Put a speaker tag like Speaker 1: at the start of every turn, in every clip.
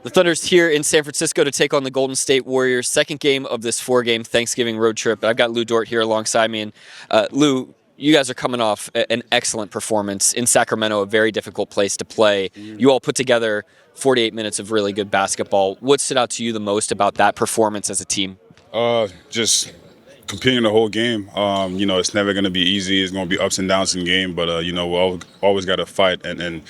Speaker 1: The Thunder's here in San Francisco to take on the Golden State Warriors. Second game of this 4-game Thanksgiving road trip. I've got Lou Dort here alongside me. And Lou, you guys are coming off an excellent performance in Sacramento, a very difficult place to play. You all put together 48 minutes of really good basketball. What stood out to you the most about that performance as a team?
Speaker 2: Just competing the whole game. It's never going to be easy. It's going to be ups and downs in the game, but we always got to fight and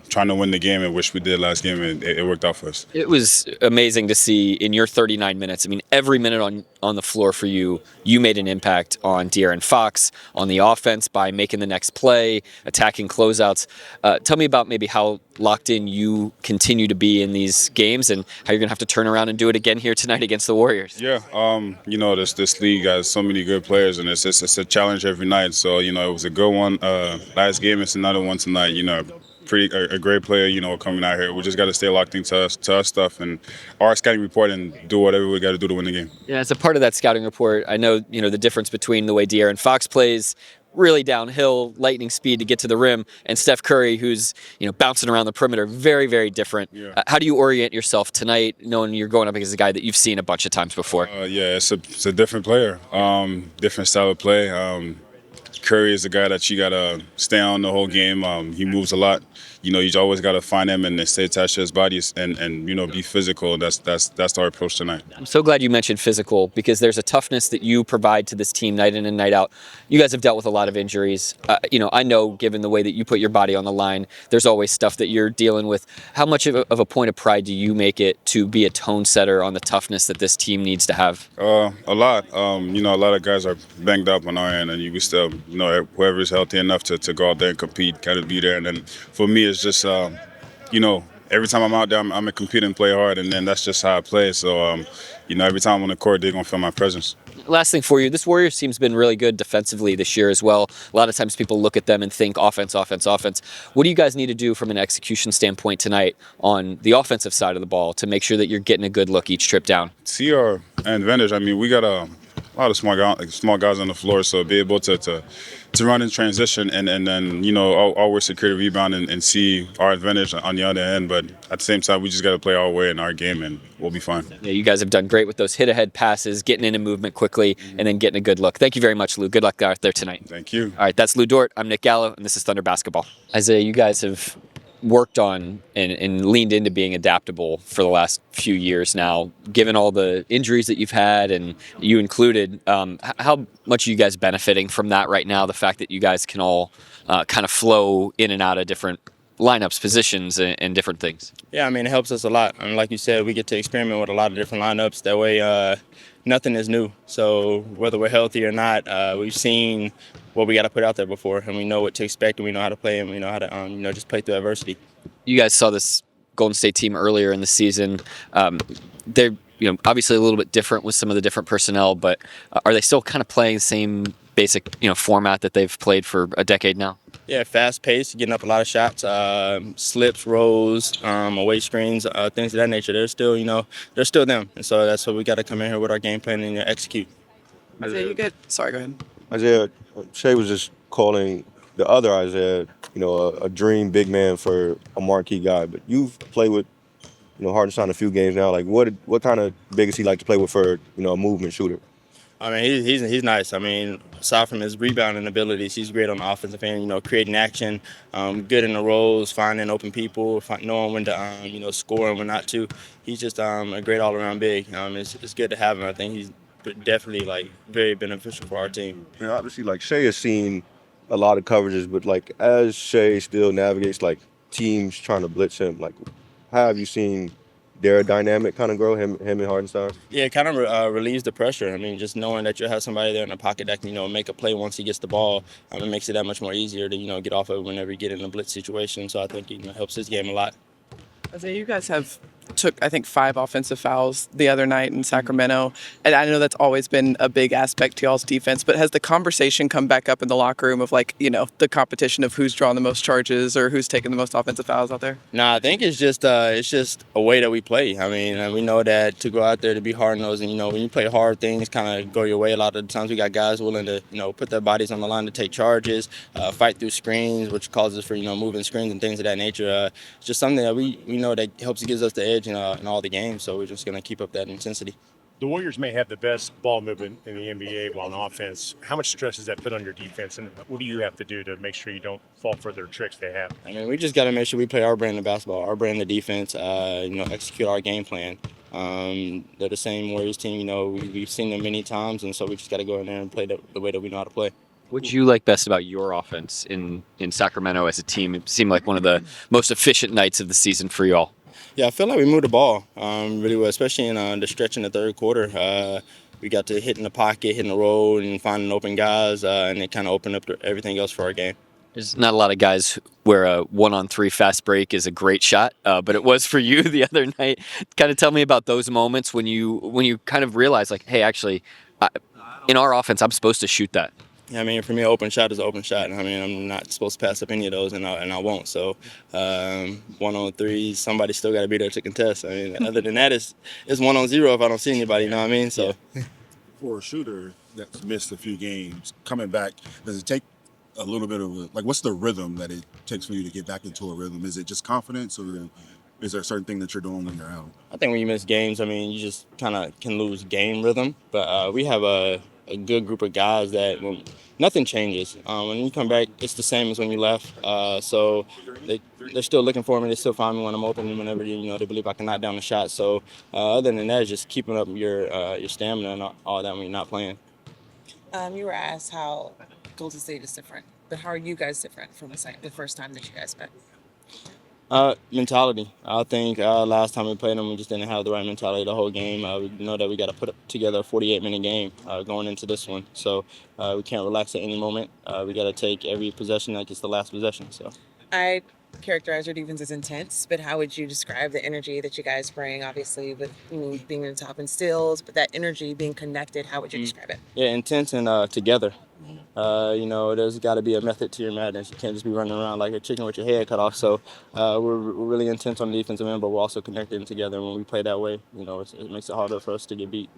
Speaker 2: trying to win the game, and which we did last game, and it worked out for us.
Speaker 1: It was amazing to see in your 39 minutes. I mean, every minute on the floor for you, you made an impact on De'Aaron Fox, on the offense by making the next play, attacking closeouts. Tell me about maybe how locked in you continue to be in these games and how you're going to have to turn around and do it again here tonight against the Warriors.
Speaker 2: Yeah, this league has so many good players, and it's a challenge every night. So, it was a good one last game. It's another one tonight, a great player, coming out here. We just got to stay locked into us stuff and our scouting report and do whatever we got to do to win the game.
Speaker 1: Yeah, as a part of that scouting report, I know, the difference between the way De'Aaron Fox plays, really downhill, lightning speed to get to the rim, and Steph Curry, who's, bouncing around the perimeter, very, very different.
Speaker 2: Yeah.
Speaker 1: How do you orient yourself tonight, knowing you're going up against a guy that you've seen a bunch of times before?
Speaker 2: It's a different player, different style of play. Curry is the guy that you got to stay on the whole game. He moves a lot. You always got to find him and stay attached to his body and be physical. That's our approach tonight.
Speaker 1: I'm so glad you mentioned physical because there's a toughness that you provide to this team night in and night out. You guys have dealt with a lot of injuries. I know given the way that you put your body on the line, there's always stuff that you're dealing with. How much of a point of pride do you make it to be a tone setter on the toughness that this team needs to have?
Speaker 2: A lot. A lot of guys are banged up on our end, and we still, whoever's healthy enough to go out there and compete, kind of be there. And then for me, it's just, every time I'm out there, I'm going to compete and play hard, and then that's just how I play. So, every time I'm on the court, they're going to feel my presence.
Speaker 1: Last thing for you, this Warriors team's been really good defensively this year as well. A lot of times people look at them and think offense, offense, offense. What do you guys need to do from an execution standpoint tonight on the offensive side of the ball to make sure that you're getting a good look each trip down?
Speaker 2: See our advantage. I mean, we got a lot of small guys on the floor, so be able to run in transition and then, always secure the rebound and see our advantage on the other end. But at the same time, we just got to play our way in our game, and we'll be fine.
Speaker 1: Yeah, you guys have done great with those hit-ahead passes, getting into movement quickly, and then getting a good look. Thank you very much, Lou. Good luck out there tonight.
Speaker 2: Thank you.
Speaker 1: All right, that's Lou Dort. I'm Nick Gallo, and this is Thunder Basketball. Isaiah, you guys have worked on and leaned into being adaptable for the last few years now, given all the injuries that you've had and you included. How much are you guys benefiting from that right now, the fact that you guys can all kind of flow in and out of different lineups, positions, and different things?
Speaker 3: Yeah, it helps us a lot. Like you said, we get to experiment with a lot of different lineups. That way, nothing is new. So whether we're healthy or not, we've seen what we got to put out there before, and we know what to expect, and we know how to play, and we know how to, just play through adversity.
Speaker 1: You guys saw this Golden State team earlier in the season. They're, obviously a little bit different with some of the different personnel, but are they still kind of playing the same basic, format that they've played for a decade now?
Speaker 3: Yeah, fast pace, getting up a lot of shots, slips, rolls, away screens, things of that nature. They're still, they're still them, and so that's what we got to come in here with our game plan and execute.
Speaker 4: Isaiah, you good? Sorry, go ahead.
Speaker 5: Isaiah, Shea was just calling the other Isaiah, a dream big man for a marquee guy. But you've played with, Hartenstein a few games now. Like, what kind of big is he like to play with for, a movement shooter?
Speaker 3: He's nice. Aside from his rebounding abilities, he's great on the offensive end. Creating action, good in the rolls, finding open people, knowing when to, score and when not to. He's just a great all-around big. It's good to have him. I think he's definitely very beneficial for our team.
Speaker 5: Obviously, Shea has seen a lot of coverages, but as Shea still navigates teams trying to blitz him, how have you seen their dynamic kind of grow, him and Hartenstein?
Speaker 3: Yeah, it kind of relieves the pressure. Just knowing that you'll have somebody there in the pocket that can, make a play once he gets the ball, it makes it that much more easier to, get off of it whenever you get in a blitz situation. So I think it helps his game a lot.
Speaker 4: Isaiah, you guys have took, I think, 5 offensive fouls the other night in Sacramento. And I know that's always been a big aspect to y'all's defense, but has the conversation come back up in the locker room of, like, the competition of who's drawing the most charges or who's taking the most offensive fouls out there?
Speaker 3: No, I think it's just a way that we play. I mean, we know that to go out there to be hard-nosed, and when you play hard, things kind of go your way. A lot of the times we got guys willing to put their bodies on the line to take charges, fight through screens, which causes for moving screens and things of that nature. It's just something that we know that helps gives us the edge in all the games. So we're just gonna keep up that intensity.
Speaker 6: The Warriors may have the best ball movement in the NBA while on offense. How much stress does that put on your defense, and what do you have to do to make sure you don't fall for their tricks they have?
Speaker 3: I mean, we just got to make sure we play our brand of basketball, our brand of defense, execute our game plan. They're the same Warriors team, we've seen them many times, and so we just got to go in there and play the way that we know how to play.
Speaker 1: What did you like best about your offense in Sacramento as a team? It seemed like one of the most efficient nights of the season for you all.
Speaker 3: Yeah, I feel like we moved the ball really well, especially in the stretch in the third quarter. We got to hit in the pocket, hitting the roll, and finding open guys, and it kind of opened up everything else for our game.
Speaker 1: There's not a lot of guys where a 1-on-3 fast break is a great shot, but it was for you the other night. Kind of tell me about those moments when you kind of realize, like, hey, actually, in our offense, I'm supposed to shoot that.
Speaker 3: I mean, for me, an open shot is an open shot. I mean, I'm not supposed to pass up any of those, and I won't. So, 1-on-3, somebody's still got to be there to contest. I mean, other than that, it's 1-on-0 if I don't see anybody. You know what I mean? So,
Speaker 7: for a shooter that's missed a few games, coming back, does it take a little bit of what's the rhythm that it takes for you to get back into a rhythm? Is it just confidence, or is there a certain thing that you're doing when you're out?
Speaker 3: I think when you miss games, I mean, you just kind of can lose game rhythm. But we have a good group of guys that nothing changes. When you come back, it's the same as when you left. So they're still looking for me. They still find me when I'm open and whenever they believe I can knock down a shot. So other than that, it's just keeping up your stamina and all that when you're not playing.
Speaker 8: You were asked how Golden State is different, but how are you guys different from the first time that you guys met?
Speaker 3: Mentality. I think last time we played them, we just didn't have the right mentality the whole game. We know that we got to put together a 48-minute game going into this one. So we can't relax at any moment. We got to take every possession like it's the last possession. So
Speaker 8: I characterize your defense as intense, but how would you describe the energy that you guys bring, obviously, with being in the top in steals, but that energy being connected, how would you describe it?
Speaker 3: Yeah, intense and together. There's got to be a method to your madness. You can't just be running around like a chicken with your head cut off. So we're really intense on the defensive end, but we're also connected together. And when we play that way, it makes it harder for us to get beat.